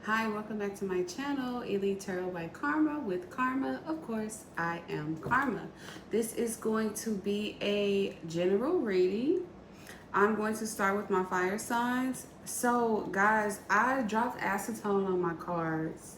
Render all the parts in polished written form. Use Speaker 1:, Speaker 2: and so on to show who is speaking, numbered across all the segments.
Speaker 1: Hi, welcome back to my channel, Elite Tarot by Karma with Karma. Of course, I am Karma. This is going to be a general reading. I'm going to start with my fire signs. So, guys, I dropped acetone on my cards.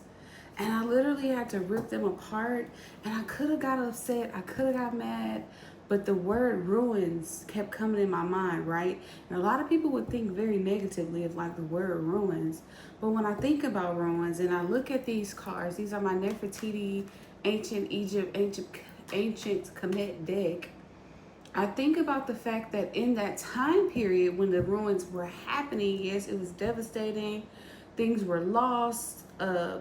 Speaker 1: And I literally had to rip them apart. And I could have got upset. I could have got mad. But the word ruins kept coming in my mind, right? And a lot of people would think very negatively of like the word ruins. But when I think about ruins and I look at these cards, these are my Nefertiti, Ancient Egypt, Ancient Kemet deck. I think about the fact that in that time period when the ruins were happening, yes, it was devastating. Things were lost,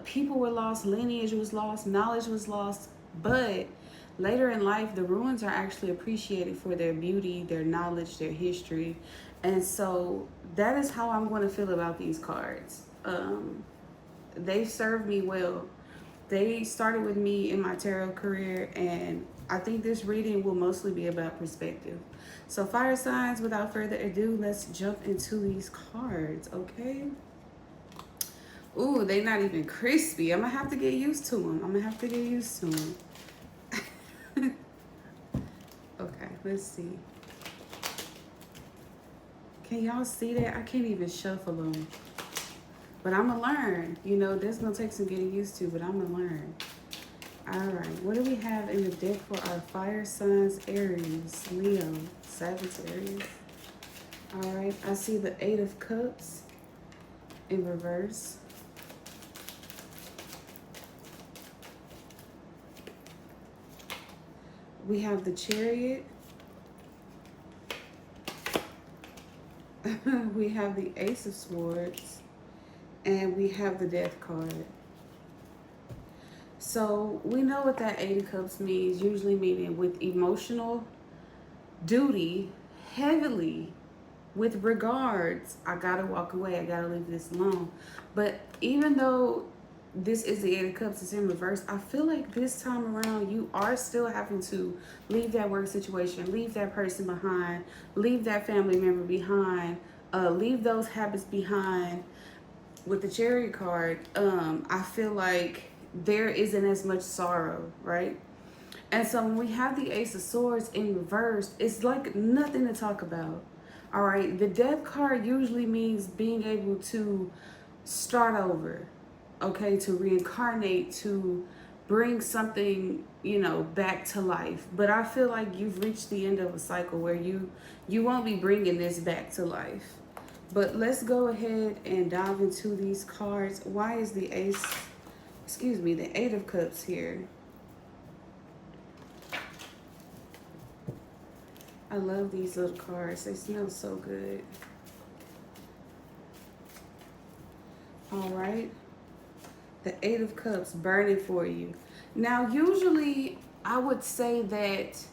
Speaker 1: people were lost, lineage was lost, knowledge was lost. But later in life, the ruins are actually appreciated for their beauty, their knowledge, their history. And so that is how I'm going to feel about these cards. They served me well. They started with me in my tarot career, and I think this reading will mostly be about perspective. So fire signs, without further ado, let's jump into these cards, okay? Ooh, they not even crispy. I'm gonna have to get used to them. I'm gonna have to get used to them. Okay, let's see. Can y'all see that? I can't even shuffle them. But I'm gonna learn. You know, this gonna take some getting used to, but I'm gonna learn. All right, what do we have in the deck for our fire signs? Aries, Leo, Sagittarius. All right, I see the Eight of Cups in reverse. We have the Chariot. We have the Ace of Swords. And we have the Death card. So we know what that Eight of Cups means, usually meaning with emotional duty, heavily, with regards, I gotta walk away, I gotta leave this alone. But even though this is the Eight of Cups, it's in reverse, I feel like this time around you are still having to leave that work situation, leave that person behind, leave that family member behind, leave those habits behind. With the Chariot card, I feel like there isn't as much sorrow, right? And so when we have the Ace of Swords in reverse, it's like nothing to talk about. All right, the Death card usually means being able to start over, okay, to reincarnate, to bring something, you know, back to life. But I feel like you've reached the end of a cycle where you won't be bringing this back to life. But let's go ahead and dive into these cards. Why is the the Eight of Cups here? I love these little cards. They smell so good. All right. The Eight of Cups burning for you. Now, usually I would say that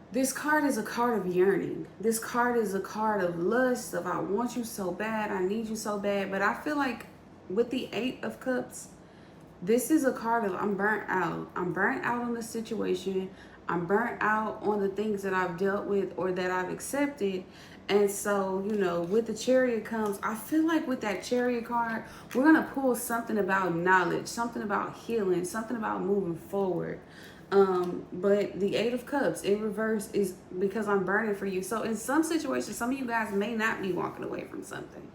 Speaker 1: this card is a card of yearning. This card is a card of lust, of I want you so bad, I need you so bad. But I feel like with the Eight of Cups, this is a card of I'm burnt out. I'm burnt out on the situation. I'm burnt out on the things that I've dealt with or that I've accepted. And so, you know, with the Chariot comes, I feel like with that Chariot card, we're going to pull something about knowledge, something about healing, something about moving forward. But the Eight of Cups in reverse is because I'm burning for you. So in some situations, some of you guys may not be walking away from something.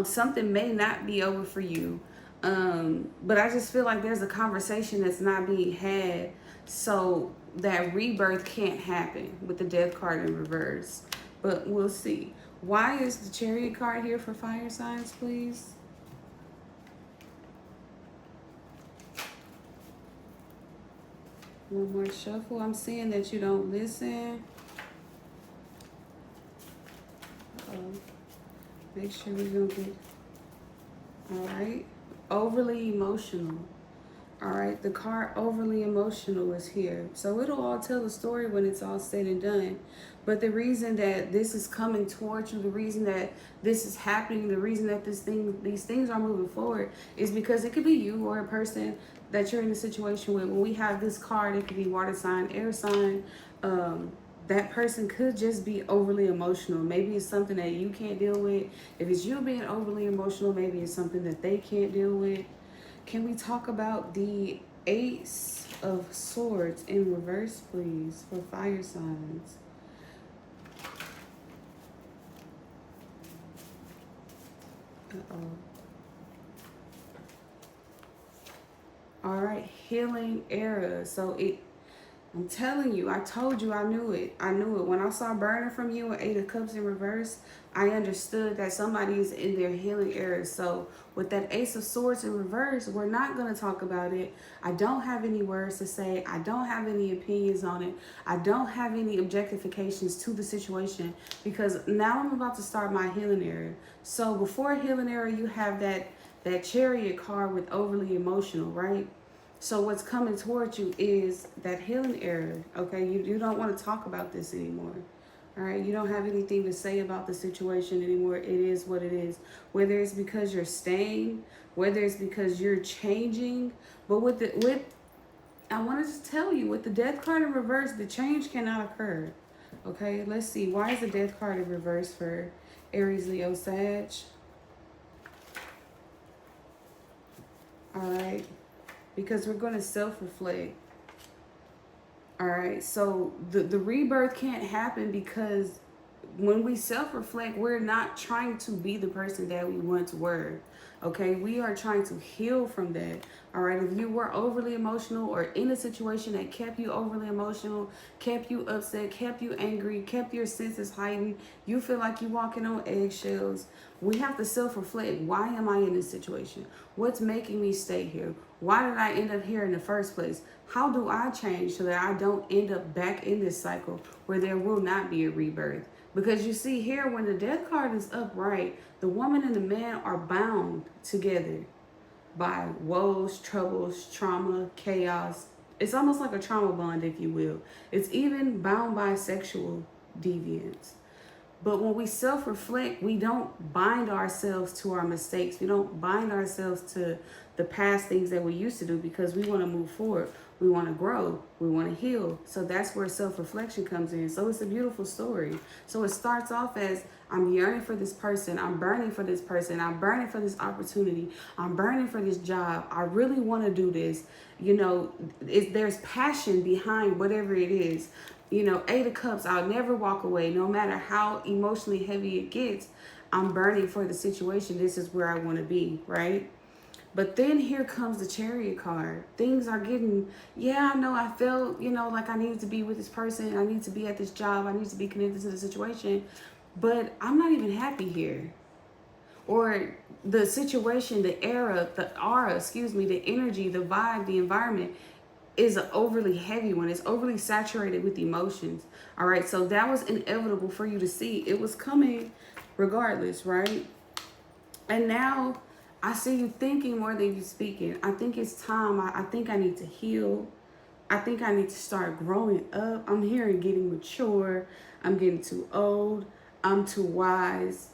Speaker 1: Something may not be over for you. But I just feel like there's a conversation that's not being had. So that rebirth can't happen with the Death card in reverse. But we'll see. Why is the Chariot card here for fire signs, please? One more shuffle. I'm seeing that you don't listen. Uh-oh. Make sure we don't get... All right. Overly emotional. All right. The card overly emotional is here. So it'll all tell the story when it's all said and done. But the reason that this is coming towards you, the reason that this is happening, the reason that these things are moving forward is because it could be you or a person that you're in a situation with. When we have this card, it could be water sign, air sign, that person could just be overly emotional. Maybe it's something that you can't deal with. If it's you being overly emotional, maybe it's something that they can't deal with. Can we talk about the Ace of Swords in reverse, please, for fire signs? Uh-oh. All right, healing era. So I'm telling you, I told you I knew it. I knew it. When I saw burning from you and Eight of Cups in reverse, I understood that somebody is in their healing era. So with that Ace of Swords in reverse, we're not going to talk about it. I don't have any words to say. I don't have any opinions on it. I don't have any objectifications to the situation because now I'm about to start my healing era. So before healing era, you have that Chariot card with overly emotional, right? So what's coming towards you is that healing era, okay? You don't want to talk about this anymore, all right? You don't have anything to say about the situation anymore. It is what it is. Whether it's because you're staying, whether it's because you're changing, but I wanted to tell you, with the Death card in reverse, the change cannot occur, okay? Let's see. Why is the Death card in reverse for Aries, Leo, Sag? All right. Because we're going to self-reflect. All right. So the rebirth can't happen because when we self-reflect, we're not trying to be the person that we once were. Okay. We are trying to heal from that. All right. If you were overly emotional or in a situation that kept you overly emotional, kept you upset, kept you angry, kept your senses heightened, you feel like you're walking on eggshells. We have to self-reflect. Why am I in this situation? What's making me stay here? Why did I end up here in the first place? How do I change so that I don't end up back in this cycle where there will not be a rebirth? Because you see here, when the Death card is upright, the woman and the man are bound together by woes, troubles, trauma, chaos. It's almost like a trauma bond, if you will. It's even bound by sexual deviance. But when we self-reflect, we don't bind ourselves to our mistakes. We don't bind ourselves to the past things that we used to do because we want to move forward. We want to grow. We want to heal. So that's where self-reflection comes in. So it's a beautiful story. So it starts off as, I'm yearning for this person. I'm burning for this person. I'm burning for this opportunity. I'm burning for this job. I really want to do this. You know, there's passion behind whatever it is. You know, Eight of Cups, I'll never walk away. No matter how emotionally heavy it gets, I'm burning for the situation. This is where I want to be, right? But then here comes the Chariot card. Things are getting, yeah, I know I felt, you know, like I needed to be with this person. I need to be at this job. I need to be connected to the situation. But I'm not even happy here. Or the situation, the era, the aura, the energy, the vibe, the environment is an overly heavy one. It's overly saturated with emotions. All right. So that was inevitable for you to see. It was coming regardless, right? And now I see you thinking more than you speaking. I think it's time. I think I need to heal. I think I need to start growing up. I'm hearing getting mature. I'm getting too old. I'm too wise.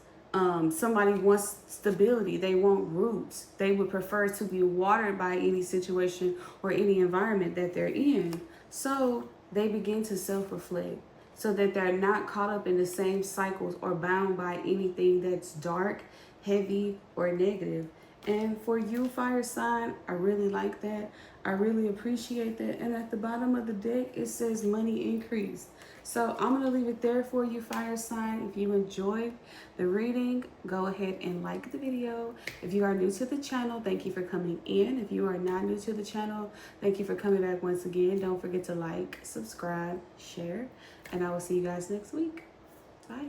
Speaker 1: Somebody wants stability. They want roots. They would prefer to be watered by any situation or any environment that they're in. So they begin to self-reflect so that they're not caught up in the same cycles or bound by anything that's dark, heavy, or negative. And for you, fire sign, I really like that. I really appreciate that. And at the bottom of the deck, it says money increase. So I'm going to leave it there for you, fire sign. If you enjoyed the reading, go ahead and like the video. If you are new to the channel, thank you for coming in. If you are not new to the channel, thank you for coming back once again. Don't forget to like, subscribe, share, and I will see you guys next week. Bye.